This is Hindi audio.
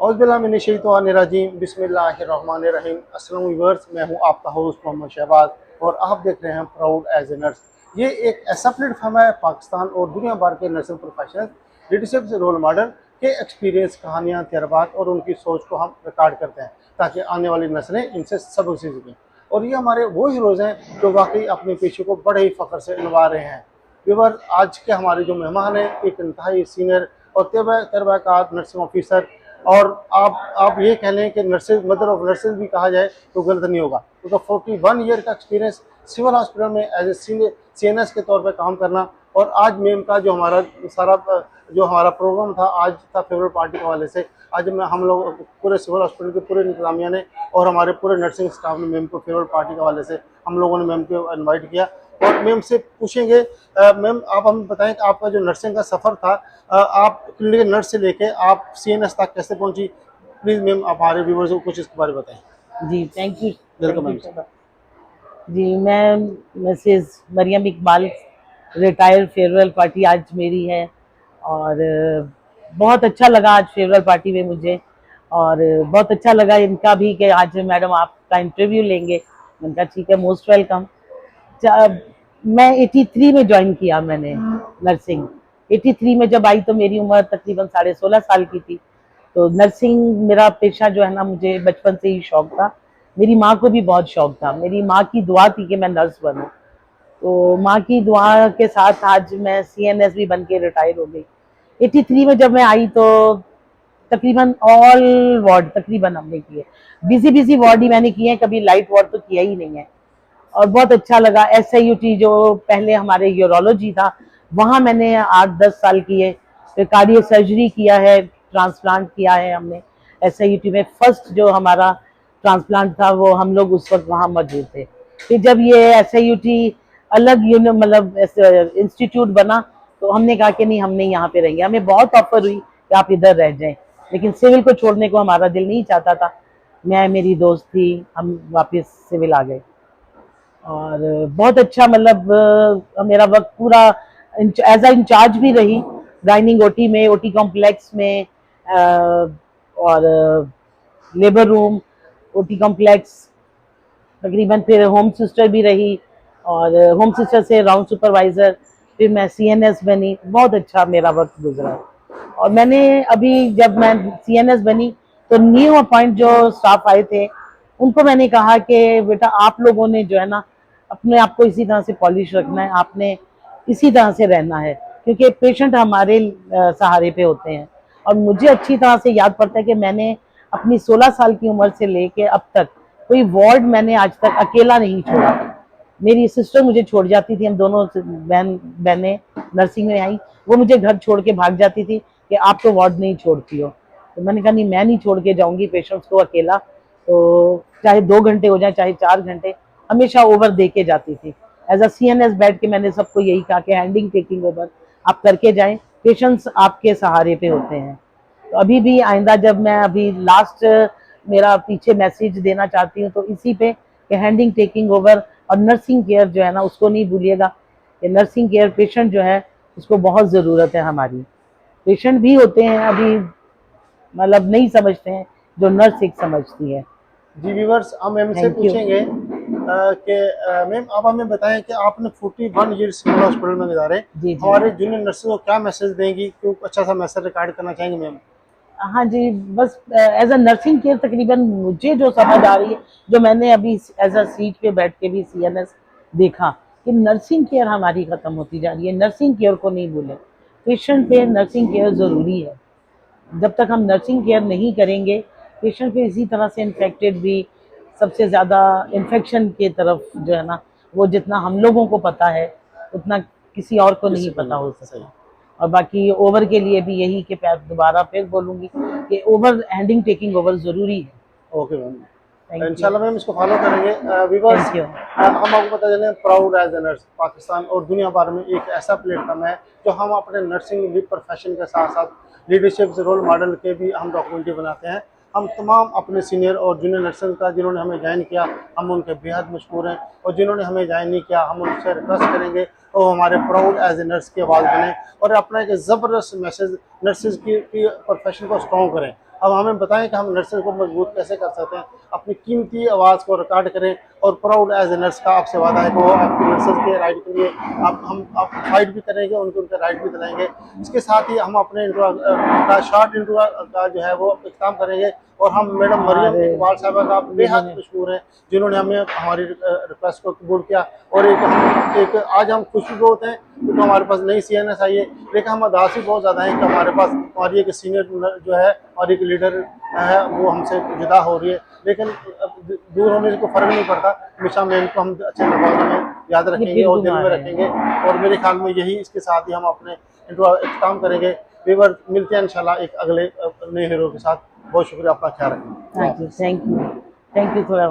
औज़ुबिल्लाहिमिनश्शैतानिर्रजीम बिस्मिल्लाहिर्रहमानिर्रहीम। अस्सलाम व्यूअर्स, मैं हूं आपका होस्ट मोहम्मद शहबाज और आप देख रहे हैं प्राउड एज ए नर्स। ये एक ऐसा प्लेटफॉर्म है पाकिस्तान और दुनिया भर के nursing professional leadership role model के एक्सपीरियंस, कहानियाँ, तजर्बात और उनकी सोच को हम रिकॉर्ड करते हैं ताकि आने वाली नस्लें इनसे सबक सीख सकें। और ये हमारे वो हीरोज़ हैं जो वाकई अपने पेशे को बड़े ही फ़ख्र से निभा रहे हैं। व्यूअर, आज के हमारे जो मेहमान हैं एक इंतहाई सीनियर और तजर्बाकार नर्सिंग ऑफिसर, और आप ये कह लें कि नर्सेज मदर ऑफ नर्सेज भी कहा जाए तो गलत नहीं होगा, क्योंकि 41 ईयर का एक्सपीरियंस सिविल हॉस्पिटल में एज ए CNS के तौर पर काम करना। और आज मेम का जो हमारा प्रोग्राम था, आज था फेवरल पार्टी के हवाले से। आज में हम लोग पूरे सिविल हॉस्पिटल के पूरे इंतजामिया ने और हमारे पूरे नर्सिंग स्टाफ ने मेम को फेवरल पार्टी के हवाले से हम लोगों ने मेम को इन्वाइट किया और मेम से पूछेंगे। मैम, आप हमें बताएं कि आपका जो नर्सिंग का सफ़र था, आप क्लिनिकल नर्स से लेके आप CNS तक कैसे पहुंची। प्लीज़ मैम, आप हमारे व्यूवर्स को कुछ इसके बारे में बताएं। जी, थैंक यू। Welcome ma'am. जी, मैं Mrs Mariam Iqbal, retired farewell party आज मेरी है और बहुत अच्छा लगा आज फेयरवेल पार्टी में मुझे। और बहुत अच्छा लगा इनका भी कि आज मैडम आपका इंटरव्यू लेंगे। मैंने कहा ठीक है, मोस्ट वेलकम। मैं 83 में ज्वाइन किया मैंने नर्सिंग। 83 में जब आई तो मेरी उम्र तकरीबन 16.5 साल की थी। तो नर्सिंग मेरा पेशा जो है ना, मुझे बचपन से ही शौक था। मेरी माँ को भी बहुत शौक था, मेरी माँ की दुआ थी कि मैं नर्स बनूं। तो माँ की दुआ के साथ आज मैं CNS भी बन के रिटायर हो गई। 83 में जब मैं आई तो तकरीबन ऑल वार्ड तकरीबन हमने किए। बिजी बिजी वार्ड ही मैंने किए हैं, कभी लाइट वार्ड तो किया ही नहीं है। और बहुत अच्छा लगा। SIUT जो पहले हमारे यूरोलॉजी था, वहाँ मैंने 8-10 साल किए। फिर कार्डियो सर्जरी किया है, ट्रांसप्लांट किया है हमने। SIUT में फर्स्ट जो हमारा ट्रांसप्लांट था वो हम लोग उस वक्त वहाँ मौजूद थे। फिर जब ये SIUT अलग मतलब इंस्टीट्यूट बना तो हमने कहा कि नहीं, हम नहीं यहाँ पे रहेंगे। हमें बहुत ऑफर हुई कि आप इधर रह जाएं, लेकिन सिविल को छोड़ने को हमारा दिल नहीं चाहता था। मैं, मेरी दोस्त थी, हम वापस सिविल आ गए। और बहुत अच्छा मतलब मेरा वक्त पूरा एज अ इंचार्ज भी रही। गाइनिंग OT में, OT कॉम्प्लेक्स में, और लेबर रूम, OT कॉम्प्लेक्स तकरीबन। फिर होम सिस्टर भी रही और होम सिस्टर से राउंड सुपरवाइजर, फिर मैं CNS बनी। बहुत अच्छा मेरा वक्त गुजरा। और मैंने अभी जब मैं CNS बनी तो न्यू अपॉइंट जो स्टाफ आए थे उनको मैंने कहा कि बेटा, आप लोगों ने जो है ना, अपने आप को इसी तरह से पॉलिश रखना है, आपने इसी तरह से रहना है, क्योंकि पेशेंट हमारे सहारे पे होते हैं। और मुझे अच्छी तरह से याद पड़ता है कि मैंने अपनी 16 साल की उम्र से लेके अब तक कोई वार्ड मैंने आज तक अकेला नहीं छोड़ा। मेरी सिस्टर मुझे छोड़ जाती थी, हम दोनों बहनें नर्सिंग में आई, वो मुझे घर छोड़ के भाग जाती थी कि आप तो वार्ड नहीं छोड़ती हो। तो मैंने कहा नहीं, मैं नहीं छोड़ के जाऊंगी पेशेंट्स को अकेला। तो चाहे 2 घंटे हो जाए, चाहे 4 घंटे, हमेशा ओवर दे के जाती थी। एज अ CNS बैठ के मैंने सबको यही कहा कि हैंडिंग टेकिंग ओवर आप करके जाएं, पेशेंट्स आपके सहारे पे होते हैं। तो अभी भी आइंदा जब मैं अभी लास्ट मेरा पीछे मैसेज देना चाहती हूँ तो इसी पे कि हैंडिंग टेकिंग ओवर और नर्सिंग केयर जो है ना, उसको नहीं भूलिएगा कि नर्सिंग केयर पेशेंट जो है उसको बहुत ज़रूरत है हमारी। पेशेंट भी होते हैं अभी मतलब नहीं समझते हैं जो नर्स एक समझती है। जी व्यूवर्स, हम मैम से थैंक यू। पूछेंगे कि मैम, आप हमें बताएं कि आपने 41 ईयर सिविल हॉस्पिटल में गुजारे। जी जी। हमारे जूनियर नर्सों को क्या मैसेज देंगी, क्यों अच्छा सा मैसेज रिकॉर्ड करना चाहेंगे मैम। हाँ जी, बस एज अ नर्सिंग केयर तकरीबन मुझे जो समझ आ रही है, जो मैंने अभी एज अ सीट पे बैठ के भी CNS देखा, कि नर्सिंग केयर हमारी ख़त्म होती जा रही है। नर्सिंग केयर को नहीं भूलें, पेशेंट पे नर्सिंग केयर ज़रूरी है। जब तक हम नर्सिंग केयर नहीं करेंगे, पेशेंट पे इसी तरह से इन्फेक्टेड भी, सबसे ज़्यादा इन्फेक्शन की तरफ जो है ना, वो जितना हम लोगों को पता है उतना किसी और को नहीं किसी को पता नहीं हो पता, सही। सकता। और बाकी ओवर के लिए भी यही कि दोबारा फिर बोलूँगी कि ओवर हैंडिंग टेकिंग ओवर ज़रूरी है। Okay ma'am, thank you. इंशाल्लाह मैम इसको फॉलो करेंगे। Viewers, thank you. हम आपको बता दें, proud as a nurse Pakistan और दुनिया भर में एक ऐसा प्लेटफॉर्म है जो हम अपने नर्सिंग प्रोफेशन के साथ साथ लीडरशिप रोल मॉडल के भी हम डॉक्यूमेंट्री बनाते हैं। हम तमाम अपने सीनियर और जूनियर नर्सेज का जिन्होंने हमें ज्वाइन किया, हम उनके बेहद मशहूर हैं। और जिन्होंने हमें ज्वाइन नहीं किया, हम उनसे रिक्वेस्ट करेंगे और हमारे प्राउड एज ए नर्स की आवाज़ बने और अपना एक ज़बरदस्त मैसेज नर्सेज की प्रोफेशन को स्ट्रॉन्ग करें। अब हमें बताएं कि हम नर्सिंग को मजबूत कैसे कर सकते हैं, अपनी कीमती आवाज़ को रिकॉर्ड करें और प्राउड एज ए नर्स का आपसे वादा है कि वो आपकी नर्सेज के राइट के लिए आप फाइट भी करेंगे, उनके राइट भी दिलाएंगे। इसके साथ ही हम अपने शॉर्ट इंटरव्यू का जो है वो इख्तिताम करेंगे और हम मैडम मरियम इकबाल साहबा का बेहद मशहूर हैं, जिन्होंने हमें हमारी रिक्वेस्ट को कबूल किया। और एक आज हम खुशी बहुत हैं क्योंकि हमारे पास नई CNS आई है, लेकिन हम उदास भी बहुत ज़्यादा हैं कि हमारे पास हमारी एक सीनियर जो है और एक लीडर है वो हमसे जुदा हो रही है, लेकिन दूर होने से कोई फ़र्क नहीं पड़ता। हमेशा हम इनको हम अच्छे लफ्ज़ों में याद रखेंगे और दिल में रखेंगे, और मेरे ख्याल में यही इसके साथ ही हम अपने इख्तिताम करेंगे। व्यूअर्स, मिलते हैं इंशाल्लाह एक अगले नए हीरो के साथ। बहुत शुक्रिया, आपका ख्याल रखें। थैंक यू थोड़ा